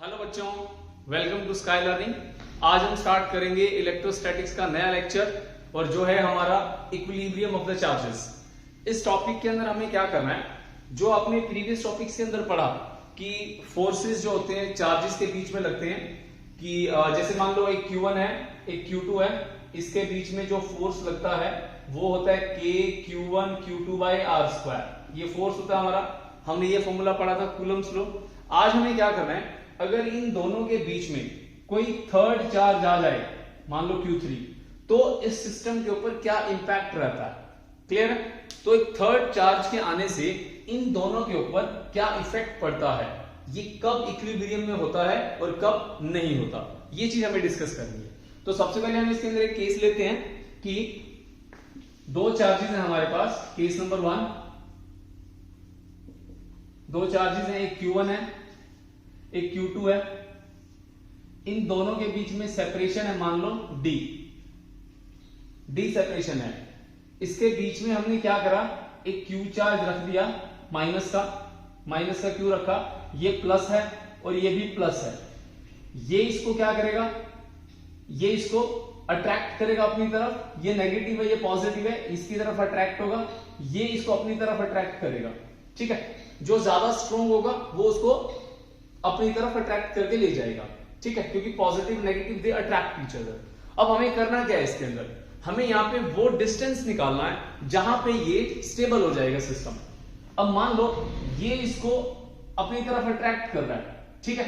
Hello बच्चों, welcome to sky learning. आज हम स्टार्ट करेंगे इलेक्ट्रोस्टैटिक्स का नया लेक्चर और जो है हमारा इक्विलिब्रियम ऑफ द चार्जेस। इस टॉपिक के अंदर हमें क्या करना है, जो आपने प्रीवियस टॉपिक्स के अंदर पढ़ा कि फोर्सेस जो होते हैं चार्जेस के बीच में लगते हैं कि जैसे मान लो एक Q1 है एक Q2 है, इसके बीच में जो फोर्स लगता है वो होता है K Q1 Q2 by R square. ये फोर्स होता है हमारा, हमने ये फॉर्मूला पढ़ा था कूलम्स लॉ। आज हमें क्या करना है, अगर इन दोनों के बीच में कोई थर्ड चार्ज आ जाए, मान लो Q3, तो इस सिस्टम के ऊपर क्या इंपैक्ट रहता है। क्लियर है? तो एक थर्ड चार्ज के आने से इन दोनों के ऊपर क्या इफेक्ट पड़ता है, ये कब इक्विलिब्रियम में होता है और कब नहीं होता, ये चीज हमें डिस्कस करनी है। तो सबसे पहले हम इसके अंदर एक केस लेते हैं कि दो चार्जेस हैं हमारे पास। केस नंबर 1, दो चार्जेस हैं, एक Q1 है एक Q2 है। इन दोनों के बीच में सेपरेशन है, मान लो D सेपरेशन है। इसके बीच में हमने क्या करा, एक Q चार्ज रख दिया, माइनस का Q रखा, ये प्लस है और ये भी प्लस है। ये इसको क्या करेगा, ये इसको अट्रैक्ट करेगा अपनी तरफ, ये नेगेटिव है ये पॉजिटिव है, इसकी तरफ अट्रैक्ट होगा, ये इसको अपनी तरफ अट्रैक्ट करेगा। ठीक है, जो ज्यादा स्ट्रॉन्ग होगा वो उसको अपनी तरफ अट्रैक्ट करके ले जाएगा। ठीक है, क्योंकि positive negative they attract each other. अब हमें करना क्या है इसके अंदर, हमें यहाँ पे वो डिस्टेंस निकालना है जहां पे ये स्टेबल हो जाएगा सिस्टम। अब मान लो ये इसको अपनी तरफ अट्रैक्ट कर रहा है, ठीक है,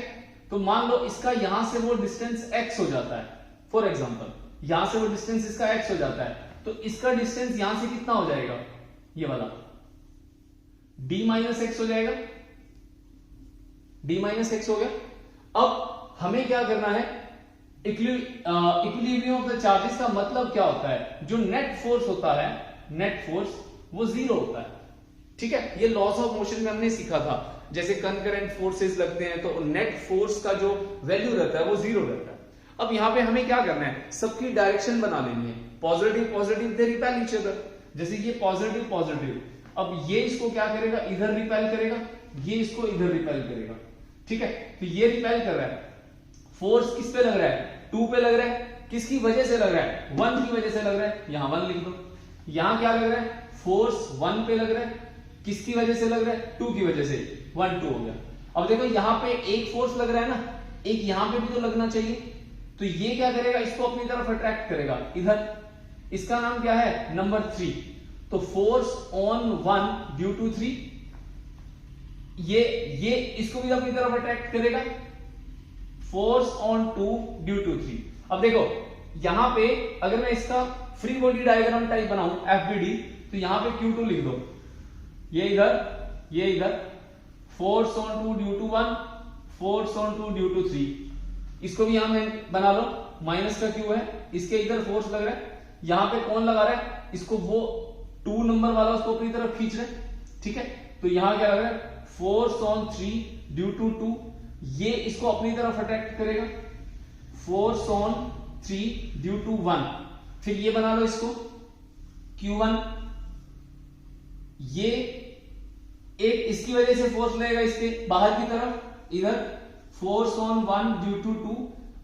तो मान लो इसका यहां से वो डिस्टेंस x हो जाता है। फॉर एग्जाम्पल यहां से वो डिस्टेंस इसका x हो जाता है, तो इसका डिस्टेंस यहां से कितना हो जाएगा, ये वाला d माइनस एक्स हो जाएगा, d माइनस एक्स हो गया। अब हमें क्या करना है, इक्विलिब्रियम ऑफ द चार्जेस का मतलब क्या होता है, जो नेट फोर्स होता है, नेट फोर्स वो जीरो होता है। ठीक है, ये लॉस ऑफ मोशन में हमने सीखा था, जैसे कंकरेंट फोर्सेस लगते हैं तो नेट फोर्स का जो वैल्यू रहता है वो जीरो रहता है। अब यहां पे हमें क्या करना है, सबकी डायरेक्शन बना लेनी है, positive positive they repel each other. जैसे ये पॉजिटिव पॉजिटिव, अब ये इसको क्या करेगा, इधर रिपेल करेगा, ये इसको इधर रिपेल करेगा। ठीक है, तो ये रिपेल कर रहा है, फोर्स किस पे लग रहा है, 2 पे लग रहा है। किसकी वजह से लग रहा है, 1 की वजह से लग रहा है, यहां 1 लिख दो। यहां क्या लग रहा है, फोर्स 1 पे लग रहा है, किसकी वजह से लग रहा है, 2 की वजह से, 1 2 हो गया। अब देखो यहां पे एक फोर्स लग रहा है ना, एक यहां पे भी तो लगना चाहिए, तो ये क्या करेगा, इसको अपनी तरफ अट्रैक्ट करेगा इधर। इसका नाम क्या है, नंबर 3। तो फोर्स ऑन 1 ड्यू टू 3, ये इसको भी अपनी तरफ अट्रैक्ट करेगा, फोर्स ऑन 2 ड्यू टू 3। अब देखो यहां पे अगर मैं इसका फ्री बॉडी डायग्राम टाइप बनाऊं FBD, तो यहां पे Q2 लिख दो, ये इधर, force on 2 due to 1, force on 2 due to 3। इसको भी यहां में बना लो, माइनस का Q है, इसके इधर फोर्स लग रहा है, यहां पे कौन लगा रहा है, इसको वो 2 नंबर वाला उसको अपनी तरफ खींच रहे हैं। ठीक है, तो यहां क्या लग रहा है, फोर्स ऑन 3 ड्यू टू 2, ये इसको अपनी तरफ अट्रैक्ट करेगा, फोर्स ऑन 3 ड्यू टू 1। फिर ये बना लो इसको Q1, ये एक इसकी वजह से फोर्स लगेगा इसके बाहर की तरफ, इधर फोर्स ऑन 1 ड्यू टू 2।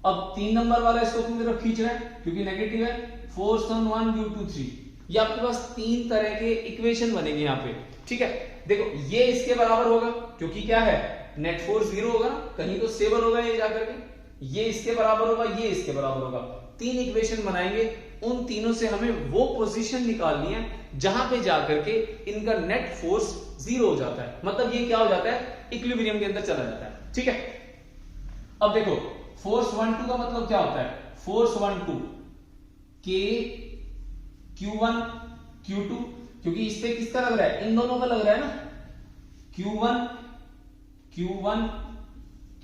अब 3 नंबर वाला इसको अपनी तरफ खींच रहा है क्योंकि नेगेटिव है, फोर्स ऑन 1 ड्यू टू 3। ये आपके पास 3 तरह के इक्वेशन बनेंगे यहां पे। ठीक है, देखो ये इसके बराबर होगा क्योंकि क्या है, नेट फोर्स जीरो होगा, कहीं तो स्टेबल होगा ये जाकर के, ये इसके बराबर होगा, ये इसके बराबर होगा। 3 इक्वेशन बनाएंगे, उन तीनों से हमें वो पोजीशन निकालनी है जहां पे जाकर के इनका नेट फोर्स जीरो हो जाता है, मतलब ये क्या हो जाता है, इक्विलिब्रियम के अंदर चला जाता है। ठीक है, अब देखो फोर्स 1 2 का मतलब क्या होता है, फोर्स 1 2 K Q1 Q2, क्योंकि इस पे किसका लग रहा है, इन दोनों का लग रहा है ना, Q1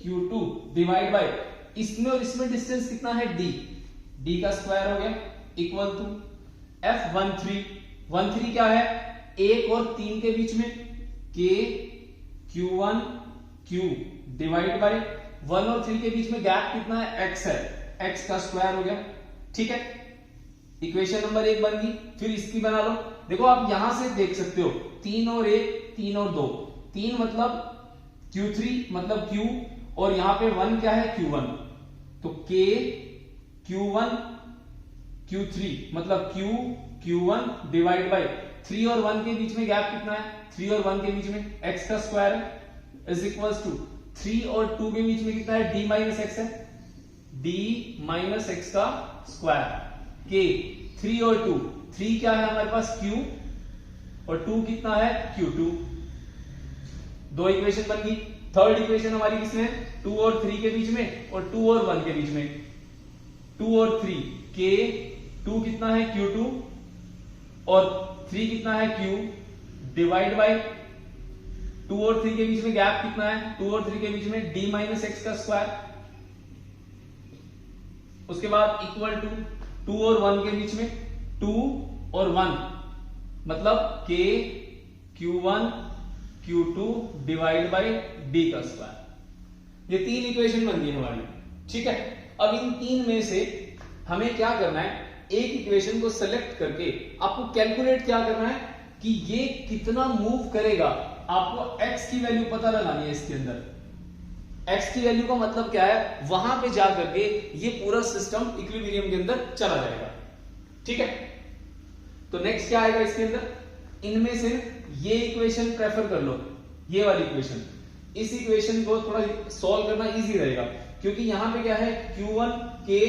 Q2 डिवाइड बाय इसमें और इसमें डिस्टेंस कितना है, D का स्क्वायर हो गया, इक्वल टू F13 क्या है, 1 और 3 के बीच में K Q1 Q divide bye 1 और 3 के बीच में गैप कितना है, x है, x का स्क्वायर हो गया। ठीक है, इक्वेशन नंबर 1 बन गई। फिर इसकी बना लो, देखो आप यहां से देख सकते हो 3 और 1, 3 और 2, 3 मतलब Q3 मतलब Q और यहां पे 1 क्या है Q1, तो K Q1 Q3 मतलब Q1 डिवाइड बाय 3 और 1 के बीच में गैप कितना है, 3 और 1 के बीच में x का स्क्वायर है इज इक्वल्स टू 3 और 2 के बीच में कितना है, d माइनस एक्स है, d माइनस एक्स का स्क्वायर k 3 और 2, 3 क्या है हमारे पास Q और 2 कितना है Q2, दो इक्वेशन बन गई। थर्ड इक्वेशन हमारी किसमें है, 2 और 3 के बीच में और 2 और 1 के बीच में, 2 और 3 k 2 कितना है Q2 और 3 कितना है Q डिवाइड बाय 2 और 3 के बीच में गैप कितना है, 2 और 3 के बीच में d माइनस एक्स का स्क्वायर, उसके बाद इक्वल टू 2 और 1 के बीच में 2 और 1 मतलब k Q1 Q2 divide by d का स्क्वायर। ये तीन इक्वेशन बन गई हमारी, ठीक है। अब इन तीन में से हमें क्या करना है, एक इक्वेशन को सेलेक्ट करके आपको कैलकुलेट क्या करना है कि ये कितना मूव करेगा, आपको x की वैल्यू पता लगानी है इसके अंदर। x की वैल्यू का मतलब क्या है, वहां पे जाकर के ये पूरा सिस्टम इक्विलिब्रियम के अंदर चला जाएगा, ठीक है। तो नेक्स्ट क्या आएगा इसके अंदर, इनमें से ये इक्वेशन प्रेफर कर लो, ये वाली इक्वेशन, इस इक्वेशन को थोड़ा सॉल्व करना इजी रहेगा क्योंकि यहां पे क्या है Q1 K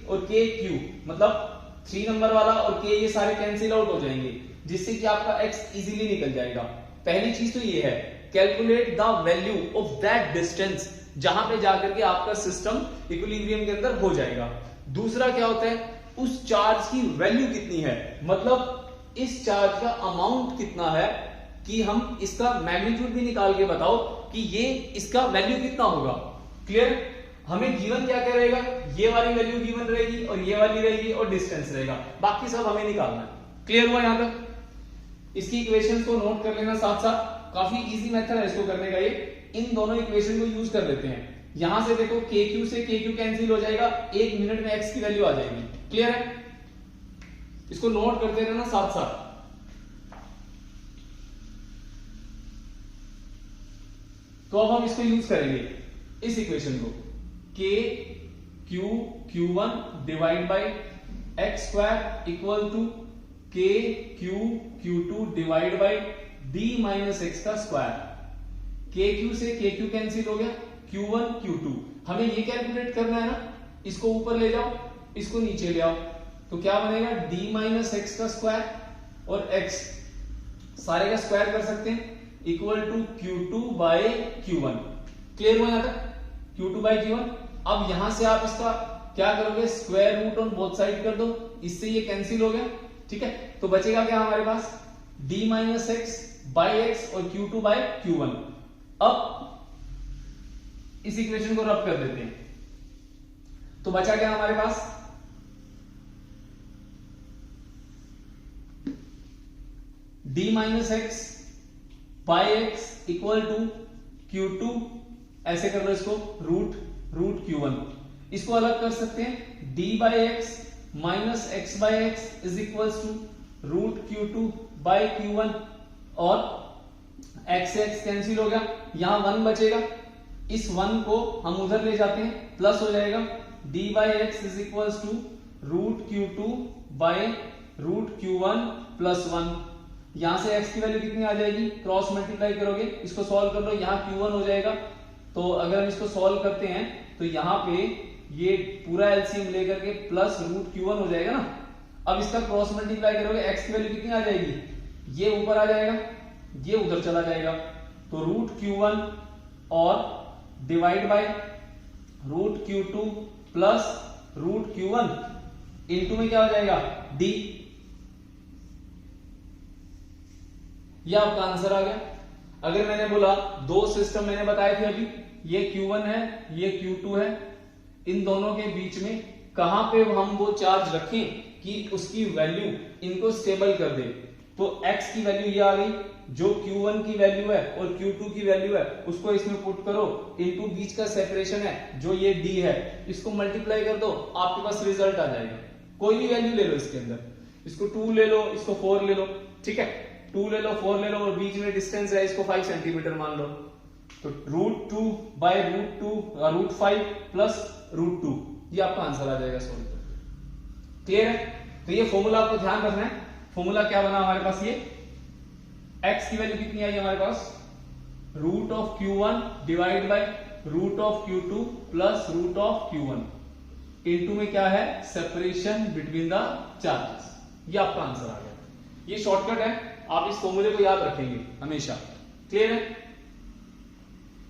और K Q मतलब 3 नंबर वाला और K ये सारे कैंसिल आउट हो जाएंगे जिससे कि आपका x इजीली निकल जाएगा। पहली चीज तो ये है, calculate the value of that distance जहां पे जाकर के आपका सिस्टम इक्विलिब्रियम के अंदर हो जाएगा। दूसरा क्या होता है, उस चार्ज की वैल्यू कितनी है, मतलब इस चार्ज का अमाउंट कितना है कि हम इसका मैग्नीट्यूड भी निकाल के बताओ कि ये इसका वैल्यू कितना होगा। क्लियर, हमें गिवन क्या क्या रहेगा, ये वाली वैल्यू गिवन रहेगी और ये वाली रहेगी और डिस्टेंस रहेगा, बाकी सब हमें निकालना है। क्लियर हुआ यहां तक, इसकी इक्वेशन को नोट कर लेना साथ साथ, काफी इजी मेथड है इसको करने का ये। इन दोनों इक्वेशन को यूज कर लेते हैं, यहां से देखो KQ से KQ कैंसिल हो जाएगा, 1 मिनट में x की वैल्यू आ जाएगी। क्लियर है, इसको नोट करते रहना साथ साथ। तो अब हम इसको यूज करेंगे, इस इक्वेशन को k q q1 divide by x square equal to k q q2 divide by d minus x का स्क्वायर। kq से kq कैंसिल हो गया, q1 q2 हमें ये कैलकुलेट करना है ना, इसको ऊपर ले जाओ इसको नीचे ले आओ तो क्या बनेगा, d माइनस एक्स का स्क्वायर और x सारे का स्क्वायर कर सकते हैं equal to Q2 by Q1। Clear हुआ यहां तक, Q2 बाय Q1। अब यहां से आप इसका क्या करोगे, square root on both side कर दो, इससे ये कैंसिल हो गया, ठीक है। तो बचेगा क्या हमारे पास, d minus x by x और Q2 बाय Q1। अब इस इक्वेशन को रब कर देते हैं, तो बचा क्या हमारे पास, d minus x by x equal to Q2, ऐसे कर लो इसको, रूट Q1। इसको अलग कर सकते हैं, d by x minus x by x is equal to root Q2 by Q1 और x से x कैंसिल हो गया, यहां 1 बचेगा, इस 1 को हम उधर ले जाते हैं, प्लस हो जाएगा d by x is equal to root Q2 by root Q1 plus 1। यहां से x की वैल्यू कितनी आ जाएगी, क्रॉस मल्टीप्लाई करोगे, इसको सॉल्व कर लो, यहां Q1 हो जाएगा। तो अगर हम इसको सॉल्व करते हैं तो यहां पे ये पूरा एलसीएम लेकर के प्लस रूट Q1 हो जाएगा ना। अब इसका क्रॉस मल्टीप्लाई करोगे, x की वैल्यू कितनी आ जाएगी, ये ऊपर आ जाएगा, ये उधर चला जाएगा, तो रूट Q1 और divide by root Q2 plus root Q1 into में क्या हो जाएगा, d। ये आपका आंसर आ गया। अगर मैंने बोला दो सिस्टम मैंने बताए थे अभी, ये Q1 है ये Q2 है, इन दोनों के बीच में कहां पे हम वो चार्ज रखें कि उसकी वैल्यू इनको स्टेबल कर दे, तो x की वैल्यू ये आ गई, जो Q1 की वैल्यू है और Q2 की वैल्यू है उसको इसमें पुट करो, इनटू बीच का सेपरेशन है जो ये d है, इसको मल्टीप्लाई कर दो, आपके पास रिजल्ट आ जाएगा। कोई भी वैल्यू ले लो इसके अंदर, इसको 2 ले लो, इसको 4 ले लो, ठीक है, 2 ले लो 4 ले लो और बीच में डिस्टेंस है इसको 5 सेंटीमीटर मान लो, तो √2/√5 प्लस √2, ये आपका आंसर आ जाएगा सॉल्व करके। क्लियर है? तो ये फॉर्मूला आपको ध्यान रखना है। फॉर्मूला क्या बना हमारे पास, ये x की वैल्यू कितनी आई हमारे पास, √Q1 divide by √Q2 plus √Q1 into में क्या है, सेपरेशन बिटवीन द चार्जेस। ये आपका आंसर आ गया। ये शॉर्टकट है, आप इस फॉर्मूले को याद रखेंगे हमेशा। क्लियर है?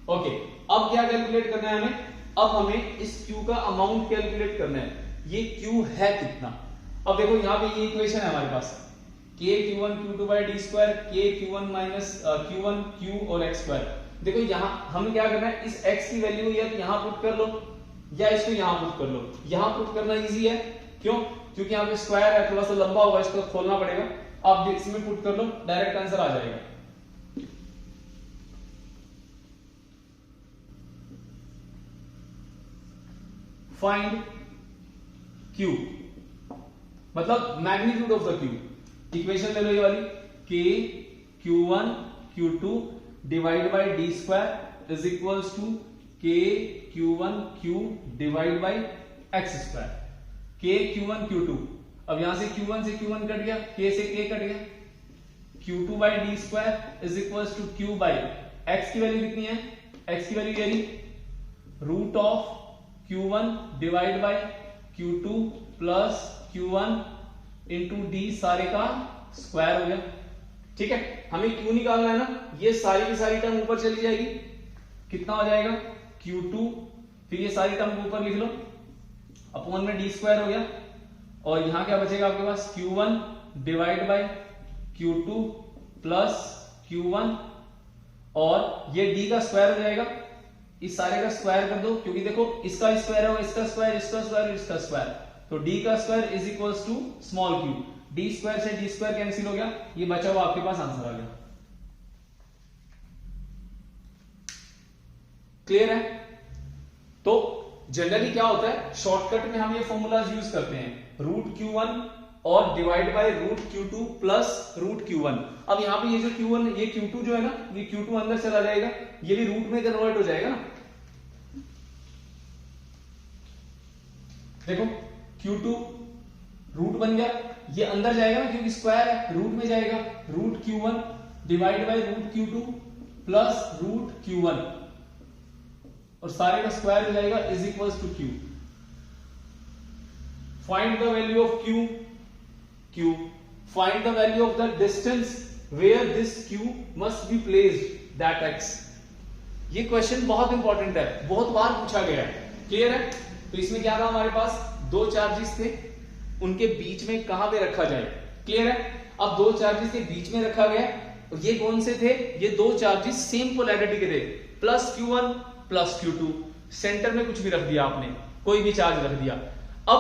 ओके, अब क्या कैलकुलेट करना है हमें, अब हमें इस Q का अमाउंट कैलकुलेट करना है। ये Q है कितना, अब देखो यहां पे ये इक्वेशन है हमारे पास, KQ1 Q2 by d square, KQ1 minus Q1 Q और x स्क्वायर। देखो यहां हमें क्या करना है, इस x की वैल्यू या यहां पुट कर लो या इसको यहां पुट कर लो। यहां पुट करना इजी है, क्यों, क्योंकि यहां पे स्क्वायर है, थोड़ा सा लंबा होगा, इसको खोलना पड़ेगा। आप इसमें पुट कर लो, डायरेक्ट आंसर आ जाएगा। फाइंड Q, मतलब magnitude of the Q। Equation ले लो ये वाली, K Q1 Q2 divide by d square is equals to K Q1 Q divide by x square. K Q1 Q2, अब यहां से Q1 से Q1 कट गया, K से K कट गया, Q2 by d square is equals to Q by x की value कितनी है, x की वैल्यू यानी √Q1 divide by Q2 plus Q1 into d सारे का स्क्वायर हो गया। ठीक है, हमें Q निकालना है ना, ये सारी की सारी टर्म ऊपर चली जाएगी, कितना हो जाएगा Q2, फिर ये सारी टर्म ऊपर लिख लो, अपॉन में d स्क्वायर हो गया, और यहां क्या बचेगा आपके पास, Q1 divide by Q2 plus Q1, और ये d का स्क्वायर हो जाएगा, इस सारे का स्क्वायर कर दो, क्योंकि देखो इसका स्क्वायर है, इसका स्क्वायर, इसका स्क्वायर, इसका स्क्वायर, तो d का square is equals to small q, d square से d स्क्वायर कैंसिल हो गया, ये बचा हुआ आपके पास आंसर आ गया। क्लियर है? तो जनरली क्या होता है, शॉर्टकट में हम ये फॉर्मूलाज यूज करते हैं, √Q1 और divide by √Q2 plus √Q1। अब यहां पे ये जो Q1, ये Q2 जो है ना, ये Q2 अंदर चला जाएगा, ये भी रूट में कन्वर्ट हो जाएगा ना। देखो Q2 रूट बन गया, ये अंदर जाएगा ना, क्योंकि स्क्वायर है, रूट में जाएगा, √Q1 divide by √Q2 plus √Q1, और सारे का स्क्वायर हो जाएगा, is equals to Q। Find the value of Q, find the value of the distance where this Q must be placed, that x। ये question बहुत important है, बहुत बार पूछा गया है। क्लियर है? तो इसमें क्या था, हमारे पास दो चार्जेस थे, उनके बीच में कहां पे रखा जाए। क्लियर है? अब दो चार्जेस के बीच में रखा गया, और ये कौन से थे, ये दो चार्जेस सेम पोलैरिटी के थे, plus Q1 plus Q2। Centre में कुछ भी रख दिया आपने, कोई भी चार्ज रख दिया। अब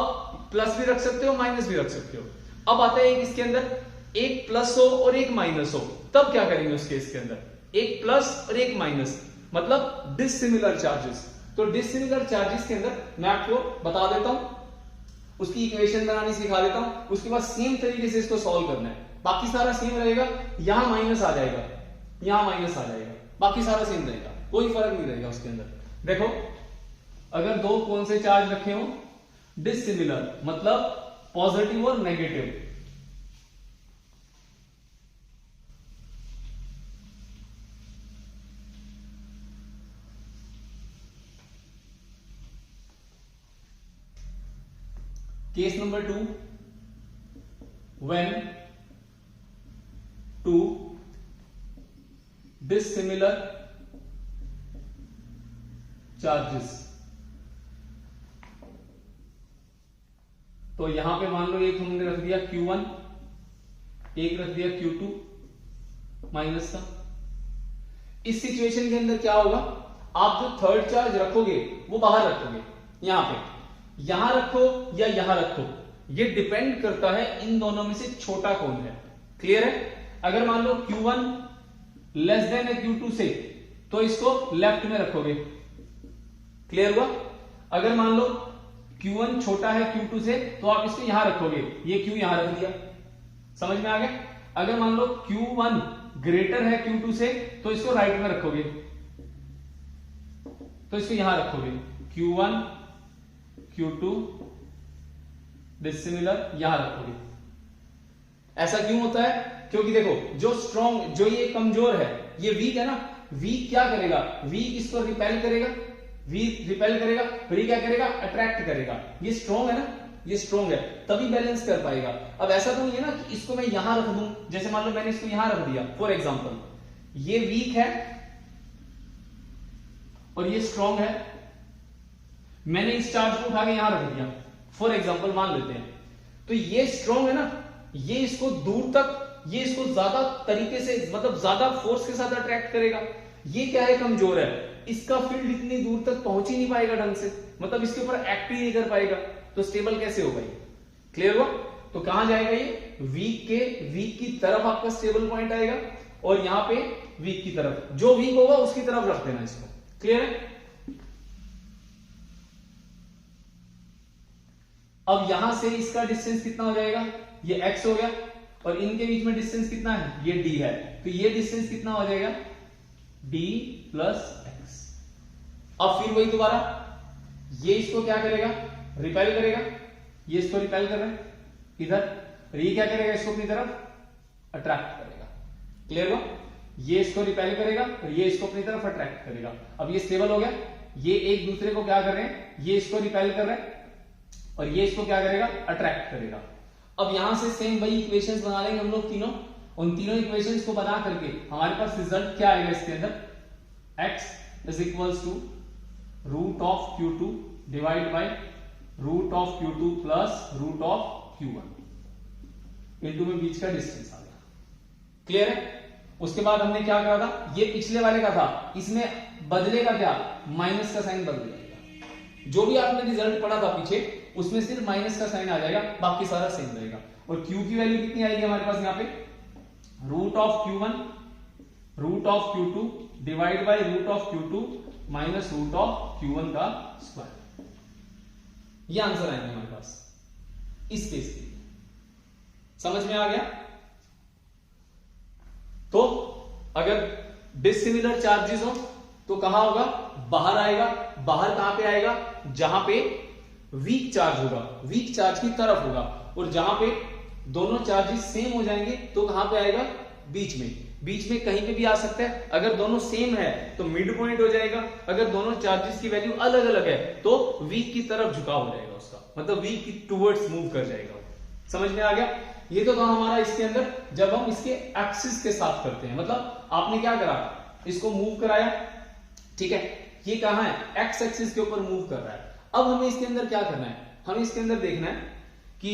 प्लस भी रख सकते हो, माइनस भी रख सकते हो। अब आता है एक इसके अंदर, एक प्लस हो और एक माइनस हो, तब क्या करेंगे उस केस के अंदर, एक प्लस और एक माइनस, मतलब डिसिमिलर चार्जेस। तो डिसिमिलर चार्जेस के अंदर मैं आपको बता देता हूं, उसकी इक्वेशन बनानी सिखा देता हूं, उसके बाद सेम तरीके से इसको सॉल्व करना है। बाकी सारा सेम रहेगा, यहां माइनस आ जाएगा, यहां माइनस आ जाएगा, बाकी सारा सेम रहेगा, कोई फर्क नहीं रहेगा उसके अंदर। देखो अगर दो कौन से चार्ज रखे हो, डिसिमिलर, मतलब पॉजिटिव और negative, case number 2, when two dissimilar charges, तो यहां पे मान लो एक हमने रख दिया Q1, एक रख दिया Q2 माइनस का। इस सिचुएशन के अंदर क्या होगा, आप जो थर्ड चार्ज रखोगे वो बाहर रखोगे, यहां पे, यहां रखो या यहां रखो, ये डिपेंड करता है इन दोनों में से छोटा कौन है। क्लियर है? अगर मान लो Q1 लेस देन है Q2 से, तो इसको लेफ्ट में रखोगे। क्लियर हुआ? अगर मान लो Q1 छोटा है Q2 से, तो आप इसको यहां रखोगे, ये Q यहां रख दिया। समझ में आ गया? अगर मान लो Q1 ग्रेटर है Q2 से, तो इसको राइट में रखोगे। तो इसको यहां रखोगे Q1 Q2 डिसिमिलर यहां रखोगे। ऐसा क्यों होता है? क्योंकि देखो जो स्ट्रॉन्ग, जो ये कमजोर है, ये वीक है ना, वीक क्या करेगा, वीक इसको रिपेल करेगा, वीक रिपेल करेगा, फिर ये क्या करेगा, अट्रैक्ट करेगा। ये स्ट्रॉन्ग है ना, ये स्ट्रॉन्ग है, तभी बैलेंस कर पाएगा। अब ऐसा तो नहीं है ना कि इसको मैं यहां रख दूं, जैसे मान लो मैंने इसको यहां रख दिया फॉर एग्जांपल, ये वीक है और ये स्ट्रॉन्ग है, मैंने इस चार्ज को उठा के यहां रख दिया फॉर एग्जांपल मान लेते हैं, तो ये स्ट्रॉन्ग है ना, ये इसको दूर तक, ये इसको ज्यादा तरीके से, मतलब ज्यादा फोर्स के साथ अट्रैक्ट करेगा। ये क्या है, कमजोर है, इसका फील्ड इतनी दूर तक पहुंच ही नहीं पाएगा ढंग से, मतलब इसके ऊपर एक्ट ही नहीं कर पाएगा, तो स्टेबल कैसे होगा ये? क्लियर हुआ? तो कहां जाएगा ये, वीक की तरफ आपका स्टेबल पॉइंट आएगा, और यहां पे वीक की तरफ, जो वीक होगा उसकी तरफ रख देना इसको। क्लियर है? अब यहां से इसका डिस्टेंस कितना हो जाएगा, ये x हो गया, और इनके बीच में डिस्टेंस कितना है, ये d है, तो ये डिस्टेंस कितना हो जाएगा, d प्लस x। अब फिर वही दोबारा, ये इसको क्या करेगा, रिपेल करेगा, ये इसको रिपेल कर रहा है इधर, और ये क्या करेगा, इसको अपनी तरफ अट्रैक्ट करेगा। क्लियर हुआ? ये इसको रिपेल करेगा और ये इसको अपनी तरफ अट्रैक्ट करेगा। अब ये स्टेबल हो गया, ये एक दूसरे को क्या कर रहे हैं, ये इसको रिपेल कर रहे हैं और ये इसको क्या करेगा, अट्रैक्ट करेगा। अब यहां से सेम वही इक्वेशंस बना लेंगे हम लोग तीनों, उन तीनों इक्वेशंस को बना करके हमारे पास रिजल्ट क्या आएगा इसके अंदर, x is equals to root of Q2 divide by root of Q2 plus root of Q1 into में बीच का डिस्टेंस आ गया। क्लियर है? उसके बाद हमने क्या कहा था, ये पिछले वाले का था, इसमें बदलेगा क्या, माइनस का साइन बदल जाएगा। जो भी आपने रिजल्ट पढ़ा था पीछे, उसमें सिर्फ माइनस का साइन आ जाएगा, बाकी सारा सेम रहेगा। और Q की वैल्यू कितनी आएगी हमारे पास यहाँ पे, root of Q1 root of Q2 divide by root of Q2 minus root of Q1 का स्क्वायर। ये आंसर आएंगे हमारे पास इस केस के लिए। समझ में आ गया? तो अगर डिसिमिलर चार्जेस हो तो कहां होगा, बाहर आएगा। बाहर कहां पे आएगा, जहां पे वीक चार्ज होगा, वीक चार्ज की तरफ होगा, और जहां पे दोनों चार्जेस सेम हो जाएंगे तो कहां पे आएगा, बीच में। बीच में कहीं पे भी आ सकता है, अगर दोनों सेम है तो मिड पॉइंट हो जाएगा, अगर दोनों चार्जेस की वैल्यू अलग अलग है तो वीक की तरफ झुकाव हो जाएगा उसका, मतलब वीक की टुवर्ड्स मूव कर जाएगा। समझ में आ गया? ये तो था हमारा इसके अंदर, जब हम इसके एक्सिस के साथ करते हैं, मतलब आपने क्या करा, इसको मूव कराया, ठीक है, ये कहां है, एक्स एक्सिस के ऊपर मूव कर रहा है। अब हमें इसके अंदर क्या करना है, हमें इसके अंदर देखना है कि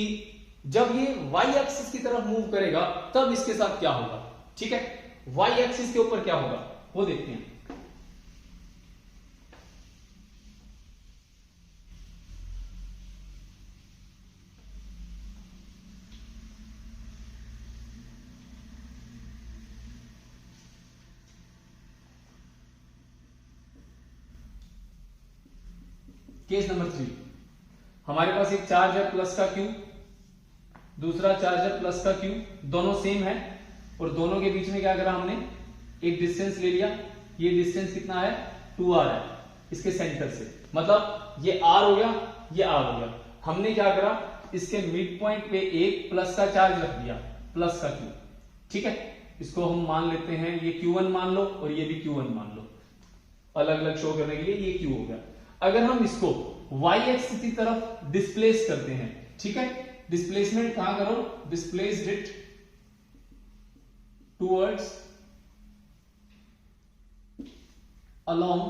जब ये वाई एक्सिस की तरफ मूव करेगा तब इसके साथ क्या होगा। ठीक है, वाई एक्सिस के ऊपर क्या होगा वो देखते हैं। केस नंबर 3, हमारे पास एक चार्ज है प्लस का Q, दूसरा चार्ज है प्लस का Q, दोनों सेम है, और दोनों के बीच में क्या करा हमने, एक डिस्टेंस ले लिया। ये डिस्टेंस कितना है, 2r है इसके सेंटर से, मतलब ये r हो गया, ये r हो गया। हमने क्या करा, इसके मिड पॉइंट पे एक प्लस का चार्ज रख दिया, प्लस का Q। ठीक है, इसको हम मान लेते हैं, ये Q1 मान लो और ये भी Q1 मान लो, अलग अलग शो करने के लिए ये Q हो गया। अगर हम इसको y एक्सिस की तरफ डिस्प्लेस करते हैं, ठीक है, डिस्प्लेसमेंट कहां करो, displaced it towards along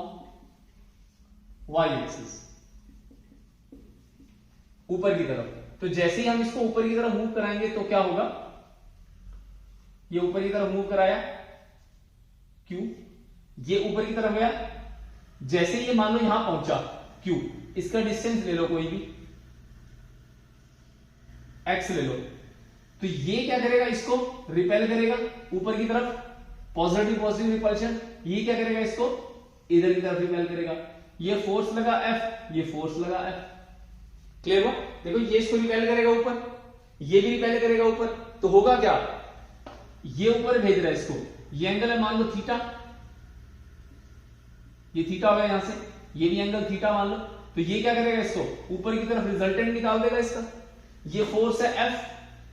y axis, ऊपर की तरफ। तो जैसे ही हम इसको ऊपर की तरफ मूव कराएंगे तो क्या होगा, ये ऊपर की तरफ मूव कराया Q, ये ऊपर की तरफ गया, जैसे ये मान लो यहां पहुंचा Q, इसका डिस्टेंस ले लो कोई भी, x ले लो, तो ये क्या करेगा, इसको रिपेल करेगा ऊपर की तरफ, पॉजिटिव पॉजिटिव रिपल्शन। ये क्या करेगा, इसको इधर की तरफ रिपेल करेगा। ये फोर्स लगा F, ये फोर्स लगा F। क्लियर हुआ? देखो ये इसको रिपेल करेगा ऊपर, ये भी रिपेल करेगा ऊपर, तो होगा क्या, ये ऊपर भेज रहा है इसको, ये एंगल है मान लो थीटा, ये थीटा हो गया यहां से, ये भी एंगल थीटा मान लो, तो ये क्या करेगा, इसको ऊपर की तरफ रिजल्टेंट निकाल देगा इसका। ये फोर्स है F,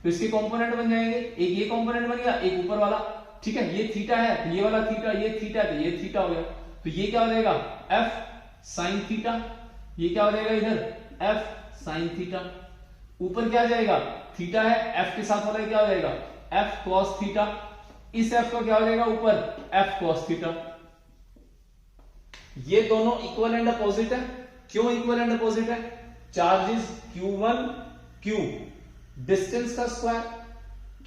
तो इसके कंपोनेंट बन जाएंगे, एक ये कंपोनेंट बन गया, एक ऊपर वाला, ठीक है। ये थीटा है तो ये वाला थीटा, ये थीटा है तो ये थीटा हो गया, तो ये क्या हो जाएगा F sin थीटा, ये क्या हो जाएगा इधर F sin थीटा। ऊपर क्या आ जाएगा, थीटा है, F के साथ वाला क्या हो जाएगा F cos थीटा, इस F का क्या हो जाएगा ऊपर F cos थीटा। ये दोनों इक्वल एंड अपोजिट है। क्यों इक्वल एंड अपोजिट है, चार्जेस Q1 Q डिस्टेंस का स्क्वायर,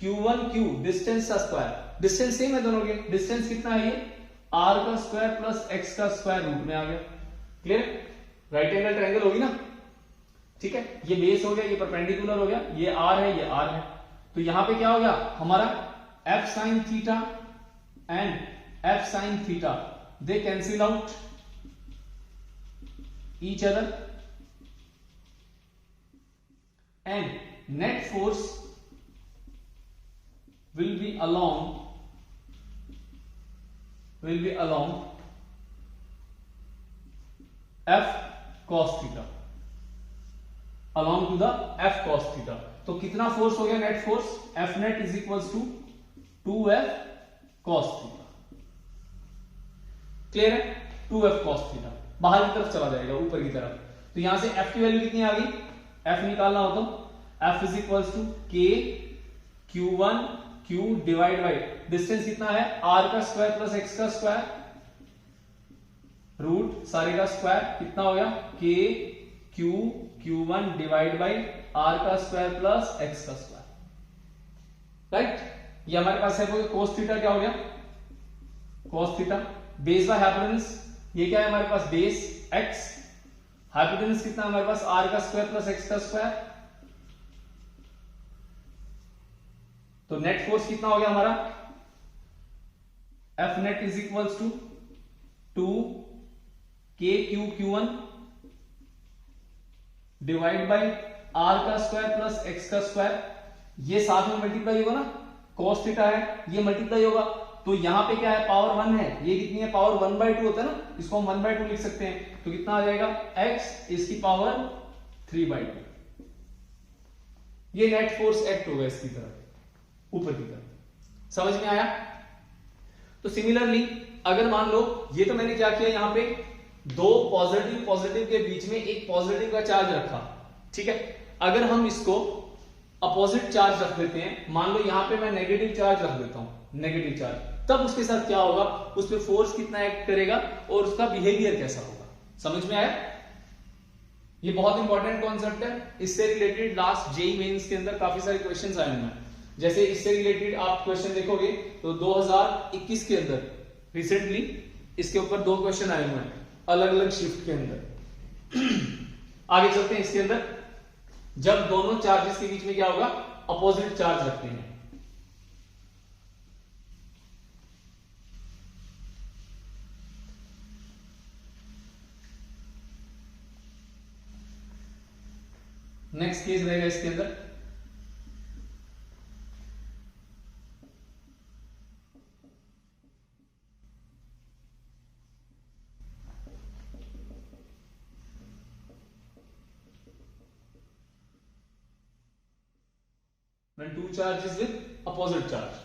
Q1 Q डिस्टेंस का स्क्वायर, डिस्टेंस सेम है दोनों के, डिस्टेंस कितना है ये r का स्क्वायर प्लस x का स्क्वायर रूट में आ गया। क्लियर, राइट एंगल ट्रायंगल होगी ना, ठीक है। ये बेस हो गया, ये परपेंडिकुलर हो गया, ये r है, ये r है, तो यहां पे क्या हो गया हमारा f sin theta and f sin theta they cancel out each other and net force will be along f cos theta, along to the f cos theta। तो कितना फोर्स हो गया net force, F net is equals to 2f cos theta। Clear है, 2f cos theta बाहर की तरफ चला जाएगा ऊपर की तरफ, तो यहां से F की वैल्यू कितनी आ गई, F निकालना हो तो F is equals to K Q1 Q divide by distance कितना है R का स्क्वायर प्लस X का स्क्वायर रूट सारे का स्क्वायर, कितना हो गया K Q Q1 divide by R का स्क्वायर प्लस X का स्क्वायर, राइट। ये हमारे पास है cos थीटा, क्या हो गया cos theta, base by hypotenuse, ये क्या है हमारे पास बेस x, हाइपोटेन्यूज कितना हमारे पास r का स्क्वायर प्लस x का स्क्वायर, तो नेट फोर्स कितना हो गया हमारा F net is equals to 2 K Q Q1 divide by r का स्क्वायर प्लस x का स्क्वायर, ये साथ में मल्टीप्लाई होगा ना, cos थीटा है ये मल्टीप्लाई होगा, तो यहां पे क्या है पावर 1 है, ये कितनी है पावर 1/2 होता है ना, इसको हम 1/2 लिख सकते हैं, तो कितना आ जाएगा x इसकी पावर 3/2। ये नेट फोर्स एक्ट होगा इसकी तरफ ऊपर की तरफ, समझ में आया। तो सिमिलरली अगर मान लो ये तो मैंने क्या किया, यहां पे दो पॉजिटिव के बीच में एक पॉजिटिव का चार्ज रखा, ठीक है। अगर हम इसको अपोजिट चार्ज रख देते हैं, मान लो यहां पे मैं नेगेटिव चार्ज रख देता हूं, नेगेटिव चार्ज, तब उसके साथ क्या होगा, उस पर फोर्स कितना एक्ट करेगा और उसका बिहेवियर कैसा होगा, समझ में आया। ये बहुत इंपॉर्टेंट कॉन्सेप्ट है, इससे रिलेटेड लास्ट जेईई मेंस के अंदर काफी सारे क्वेश्चंस आए हुए हैं। जैसे इससे रिलेटेड आप क्वेश्चन देखोगे तो 2021 के अंदर रिसेंटली इसके ऊपर 2 क्वेश्चन आए हुए हैं अलग अलग शिफ्ट के अंदर। आगे चलते हैं, इसके अंदर जब दोनों चार्जेस के बीच में क्या होगा, अपोजिट चार्ज रखते हैं। नेक्स्ट केस रहेगा इसके अंदर, when two charges with opposite charge,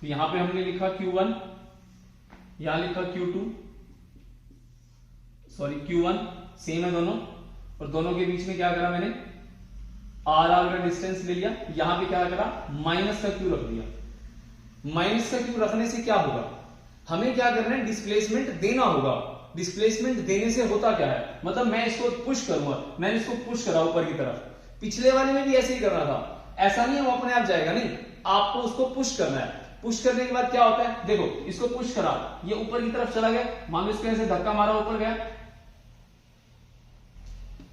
तो यहां पे हमने लिखा Q1, यहां लिखा Q2, सॉरी Q1 सेम है दोनों, और दोनों के बीच में क्या करा मैंने R का डिस्टेंस ले लिया, यहां पे क्या करा माइनस का Q रख दिया। माइनस का Q रखने से क्या होगा, हमें क्या करना है डिस्प्लेसमेंट देना होगा। डिस्प्लेसमेंट देने से होता क्या है, मतलब मैं इसको पुश करूंगा, मैंने इसको पुश करा ऊपर की तरफ, पिछले वाले में भी ऐसे ही करना था, ऐसा नहीं है वो अपने आप जाएगा, नहीं आपको उसको पुश करना है। पुश करने के बाद क्या होता है, देखो इसको पुश करा, ये ऊपर की तरफ चला गया, मान लो इसको ऐसे धक्का मारा ऊपर गया,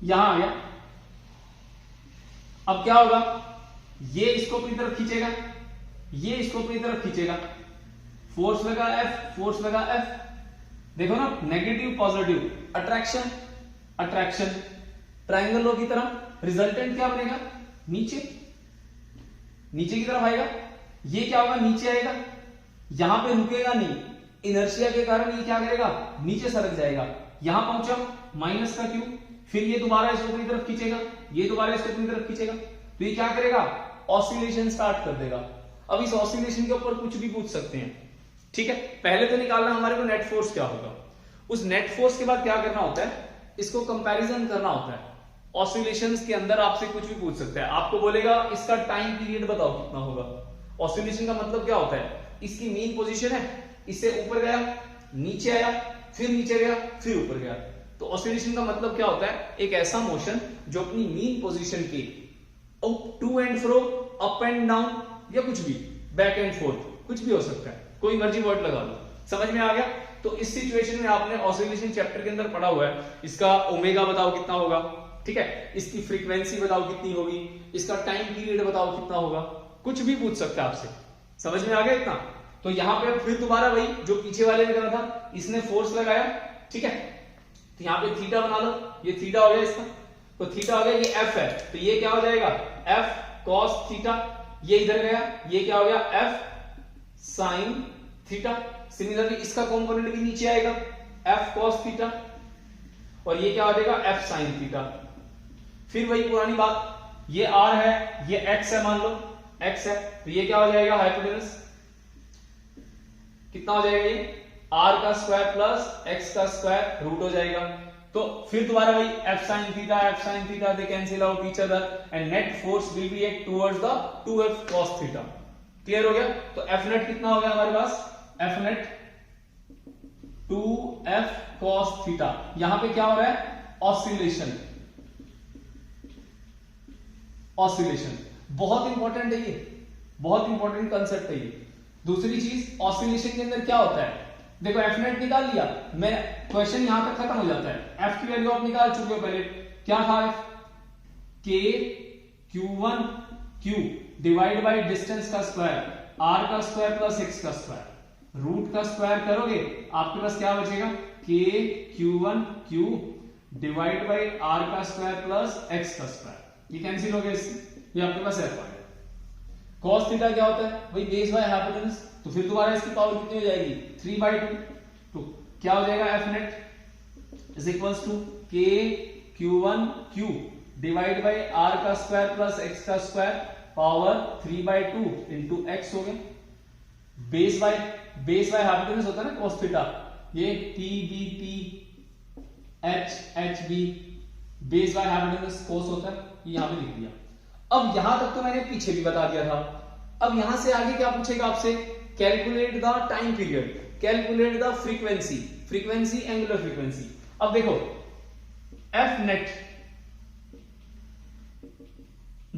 यहां आ गया, अब क्या होगा, ये इसको अपनी तरफ खींचेगा, ये इसको अपनी तरफ खींचेगा, फोर्स लगा F, फोर्स लगा F, देखो ना negative positive, attraction attraction, triangle law की तरह, रिजल्टेंट क्या बनेगा नीचे, नीचे की तरफ आएगा, ये क्या होगा नीचे आएगा, यहां पे रुकेगा नहीं, इनर्शिया के कारण ये क्या करेगा नीचे सरक जाएगा, यहां पहुंचा माइनस का क्यू, फिर ये दोबारा इसको अपनी तरफ खींचेगा, ये दोबारा इसको अपनी तरफ खींचेगा, तो ये क्या करेगा, ऑसिलेशन स्टार्ट कर देगा। अब इस ऑसिलेशन के ऊपर कुछ भी पूछ सकते हैं, ठीक है। पहले तो निकालना हमारे को नेट फोर्स क्या होगा, उस नेट फोर्स के बाद क्या करना होता है, इसको कंपैरिजन करना होता है। ऑसिलेशंस के अंदर आपसे कुछ भी पूछ सकता है, आपको बोलेगा इसका टाइम पीरियड बताओ कितना होगा। ऑसिलेशन का मतलब क्या होता है, इसकी मीन पोजीशन है, इससे ऊपर गया, नीचे आया, फिर नीचे गया, फिर ऊपर गया। तो ऑसिलेशन का मतलब क्या होता है, एक ऐसा मोशन जो अपनी मीन पोजीशन की to and fro, up and down, या कुछ भी बैक एंड फोर्थ, कुछ भी हो सकता है, कोई मर्जी वर्ड लगा लो। समझ में आ गया। तो इस सिचुएशन में आपने ऑसिलेशन चैप्टर के अंदर पढ़ा हुआ है, इसका ओमेगा बताओ कितना होगा, ठीक है, इसकी फ्रीक्वेंसी बताओ कितनी होगी, इसका टाइम पीरियड बताओ कितना होगा, कुछ भी पूछ सकता है आपसे। समझ में आ गया इतना। तो यहां पे फिर दोबारा वही जो पीछे वाले में करना था, इसने फोर्स लगाया, ठीक है, तो यहां पे थीटा बना लो, ये थीटा हो गया इसका, तो थीटा हो गया, ये एफ है, तो ये क्या हो जाएगा, एफ कॉस थीटा, ये इधर गया, ये क्या हो गया, एफ साइन थीटा। सिमिलरली इसका कंपोनेंट भी नीचे आएगा, एफ कॉस थीटा, और ये क्या हो जाएगा, एफ साइन थीटा। फिर वही पुरानी बात, ये आर है, ये एक्स है, मान लो एक्स है, तो ये क्या हो जाएगा, हाइपोटेनस कितना हो जाएगा, ये आर का स्क्वायर प्लस एक्स का स्क्वायर रूट हो जाएगा। तो फिर दोबारा वही F sine theta they cancel out each other and net force will be act towards the 2f cos theta. Clear हो गया। तो एफ नेट कितना हो गया हमारे पास, F net 2f cos theta. यहां पे क्या हो रहा है, ऑसिलेशन, ऑसिलेशन बहुत इंपॉर्टेंट है, ये बहुत इंपॉर्टेंट कंसेप्ट है ये। दूसरी चीज ऑसिलेशन के अंदर क्या होता है, देखो एफ नेट निकाल लिया, मैं क्वेश्चन यहां तक खत्म हो जाता है। एफ की वैल्यू आप निकाल चुके हो पहले, क्या था एफ, के Q1 Q divide by distance का स्क्वायर, r का स्क्वायर प्लस x का स्क्वायर, रूट का स्क्वायर करोगे आपके पास क्या बचेगा, के Q1 Q divide by r का स्क्वायर प्लस x का स्क्वायर, ये कैंसिल हो गया इससे, ये आपके पास f आ गया। cos थीटा क्या होता है, वही बेस बाय हाइपोटेनस, तो फिर दोबारा इसकी पावर कितनी हो जाएगी, 3/2, तो क्या हो जाएगा, F net is equals to K Q1 Q divide by r का स्क्वायर प्लस x का स्क्वायर पावर 3/2 इंटू x हो गया। बेस बाय हाइपोटेनस होता है ना cos थीटा, ये p b p h b, base by hypotenuse cos होता है, ये यहां पे लिख दिया। अब यहां तक तो मैंने पीछे भी बता दिया था। अब यहां से आगे क्या पूछेगा आपसे, calculate the time period, calculate the frequency angular frequency. अब देखो F net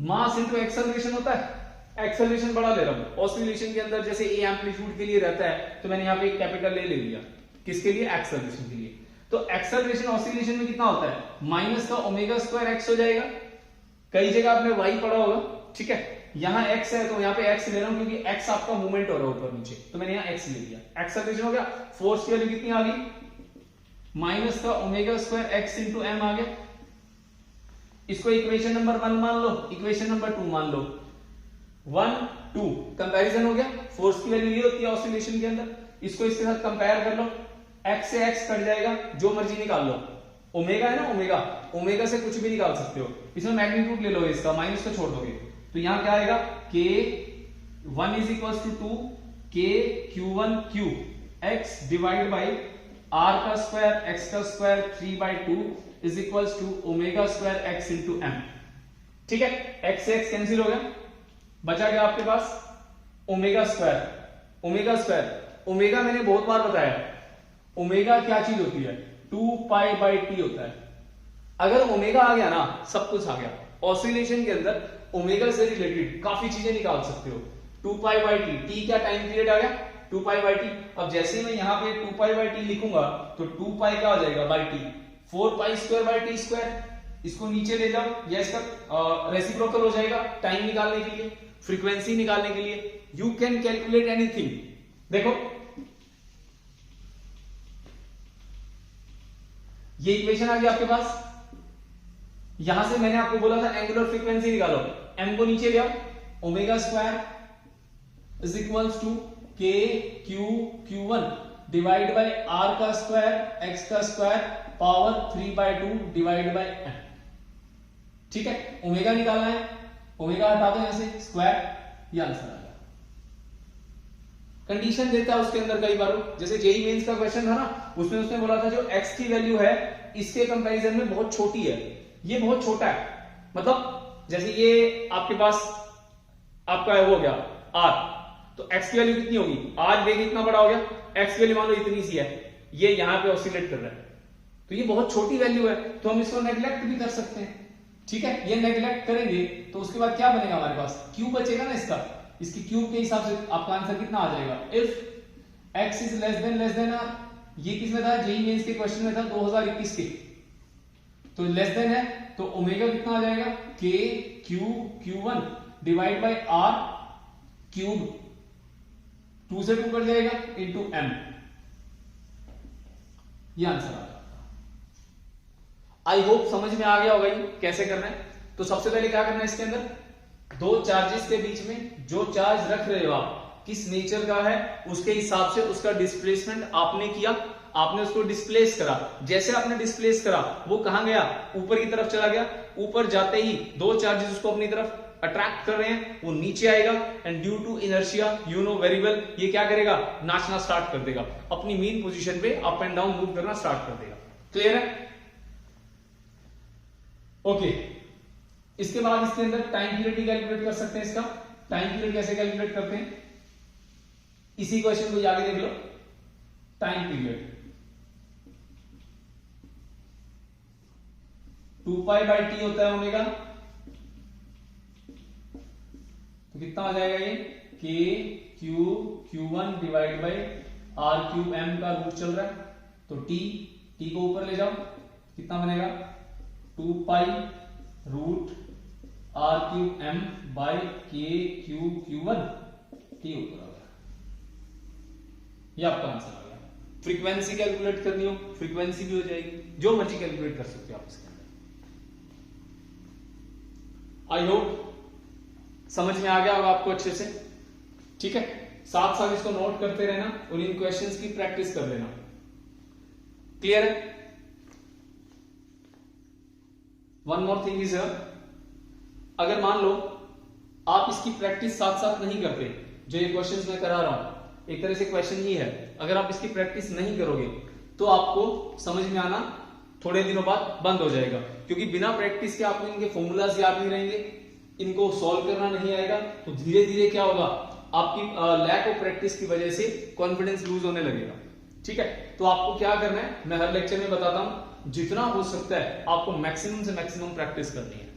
mass into acceleration होता है, एक्सेलरेशन बड़ा ले रहा हूं ऑसिलेशन के अंदर, जैसे ए एम्पलीट्यूड के लिए रहता है, तो मैंने यहां पे एक कैपिटल ए ले लिया, किसके लिए, एक्सेलरेशन के लिए। तो एक्सेलरेशन ऑसिलेशन में कितना होता है, माइनस का ओमेगा स्क्वायर एक्स हो जाएगा, कई जगह आपने वाई पढ़ा होगा, ठीक है, यहां x है तो यहां पे x ले रहा हूं क्योंकि x आपका मूवमेंट हो रहा है ऊपर नीचे, तो मैंने यहां x ले लिया। एक्सेलरेशन हो गया, फोर्स की वैल्यू कितनी आ गई, माइनस का omega square x into M आ गया। इसको इक्वेशन नंबर 1 मान लो, इक्वेशन नंबर 2 मान लो, 1 2 कंपैरिजन हो गया, फोर्स की वैल्यू ये होती है ऑसिलेशन के अंदर, इसको इसके साथ कंपेयर कर लो, x से x कट जाएगा, जो मर्जी निकाल लो, ओमेगा है ना, ओमेगा से कुछ भी निकाल सकते हो, इसमें मैग्नीट्यूड ले लो, इसका माइनस को छोड़ दोगे, तो यहां क्या आएगा, k 1 is equals to 2 k Q1 Q x divide by r का स्क्वायर x का square 3/2 is equals to omega square x into m। ठीक है, x से x कैंसिल हो गया, बचा गया आपके पास ओमेगा स्क्वायर। ओमेगा मैंने बहुत बार बताया, ओमेगा क्या चीज होती है, 2π/t होता है। अगर ओमेगा आ गया ना, सब कुछ आ गया। ऑसिलेशन के अंदर ओमेगा से रिलेटेड काफी चीजें निकाल सकते हो। 2π/t, t क्या टाइम पीरियड आ गया, 2π/t। अब जैसे मैं यहां पे 2π/t लिखूंगा तो 2π क्या हो जाएगा बाई टी, 4π²/t²। इसको नीचे ले जाओ, या इसका रेसिप्रोकल हो जाएगा टाइम निकालने के लिए, फ्रीक्वेंसी निकालने के लिए। You can calculate anything. देखो ये इक्वेशन आ गया आपके पास, यहां से मैंने आपको बोला था एंगुलर फ्रीक्वेंसी निकालो, m को नीचे ले आओ, omega square is equals to k q q1 divide by r का स्क्वायर x का square power 3/2 divide by m। ठीक है, ओमेगा निकालना है, ओमेगा हटा दो यहां से, स्क्वायर, ये आंसर आ गया। कंडीशन देता है उसके अंदर कई बार, जैसे जेईई मेंस का क्वेश्चन था ना, उसमें उसने बोला था जो x की वैल्यू है इसके कंपैरिजन में बहुत छोटी है, ये बहुत छोटा है, मतलब जैसे ये आपके पास आपका हो गया r, तो x की वैल्यू कितनी होगी, r देखिए कितना बड़ा हो गया, x की वैल्यू मान लो इतनी सी है, ये यहां पे ऑसिलेट कर रहा है, तो ये बहुत छोटी वैल्यू है, तो हम इसको नेग्लेक्ट भी कर सकते हैं। ठीक है, ये नेग्लेक्ट करेंगे तो उसके बाद क्या बनेगा हमारे पास, क्यूब बचेगा ना इसका, इसकी क्यूब के हिसाब से आपका आंसर कितना आ जाएगा, if x is less than r। ये किसमें था, जेईई मेंस के क्वेश्चन में था 2021 के, तो लेस देन है तो ओमेगा कितना आ जाएगा, k q1 divide by r cube, 2 से 2 कट जाएगा इंटू m, ये आंसर आ जाएगा। आई होप समझ में आ गया होगा ये कैसे करना है। तो सबसे पहले क्या करना है, इसके अंदर दो चार्जेस के बीच में जो चार्ज रख रहे हो आप किस नेचर का है उसके हिसाब से उसका डिस्प्लेसमेंट आपने किया, आपने उसको डिस्प्लेस करा, जैसे आपने डिस्प्लेस करा वो कहां गया, ऊपर की तरफ चला गया, ऊपर जाते ही दो चार्जेस उसको अपनी तरफ अट्रैक्ट कर रहे हैं, वो नीचे आएगा and due to inertia you know very well ये क्या करेगा, नाचना स्टार्ट कर देगा, अपनी मेन पोजीशन पे अप एंड डाउन मूव करना स्टार्ट कर देगा। क्लियर है, ओके। इसके बाद इसके अंदर टाइम पीरियड भी कैलकुलेट कर सकते हैं, इसका टाइम पीरियड कैसे कैलकुलेट करते हैं, इसी क्वेश्चन को आगे देख लो, टाइम पीरियड 2π/t होता है ओमेगा, तो कितना आ जाएगा ये, k q1 divide bye r3m का रूट चल रहा है, तो t को ऊपर ले जाओ, कितना बनेगा 2π root r3m bye k q1, t ऊपर आ गया, ये आपका आंसर आ गया। फ्रीक्वेंसी कैलकुलेट करनी हो फ्रीक्वेंसी भी हो जाएगी, जो मर्जी कैलकुलेट कर सकते हो आप इसके अंदर। आई होप समझ में आ गया होगा आपको अच्छे से। ठीक है, साथ साथ इसको नोट करते रहना और इन क्वेश्चंस की प्रैक्टिस कर लेना। क्लियर है, वन मोर थिंग इज, अगर मान लो आप इसकी प्रैक्टिस साथ साथ नहीं करते, जो ये क्वेश्चंस मैं करा रहा हूं एक तरह से क्वेश्चन ही है, अगर आप इसकी प्रैक्टिस नहीं करोगे तो आपको समझ में आना थोड़े दिनों बाद बंद हो जाएगा, क्योंकि बिना प्रैक्टिस के आपको इनके फॉर्मूलाज याद नहीं रहेंगे, इनको सॉल्व करना नहीं आएगा, तो धीरे धीरे क्या होगा, आपकी लैक ऑफ प्रैक्टिस की वजह से कॉन्फिडेंस लूज होने लगेगा। ठीक है, तो आपको क्या करना है, मैं हर लेक्चर में बताता हूं, जितना हो सकता है आपको मैक्सिमम से मैक्सिमम प्रैक्टिस करनी है।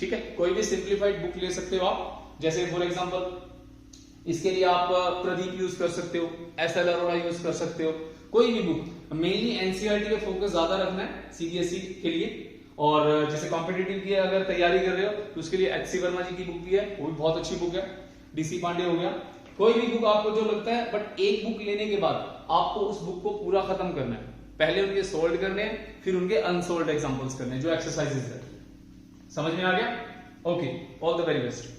ठीक है, कोई भी सिंप्लीफाइड बुक ले सकते हो आप, जैसे फॉर एग्जांपल इसके लिए आप प्रदीप यूज कर सकते हो, एस.एल. अरोड़ा यूज कर सकते हो, कोई भी बुक, मेनली एनसीईआरटी पे फोकस ज्यादा रखना है सीबीएसई के लिए, और जैसे कॉम्पिटिटिव की अगर तैयारी कर रहे हो तो उसके लिए एच.सी. वर्मा जी की बुक भी है, वो भी बहुत अच्छी बुक है, डी.सी. पांडे हो गया, कोई भी बुक आपको जो लगता है, बट एक बुक लेने के बाद आपको उस बुक को पूरा खत्म करना है, पहले उनके सोल्व करने हैं, फिर उनके अनसोल्व एग्जांपल्स करने हैं, जो एक्सरसाइजेस है। समझ में आ गया? Okay, all the very best.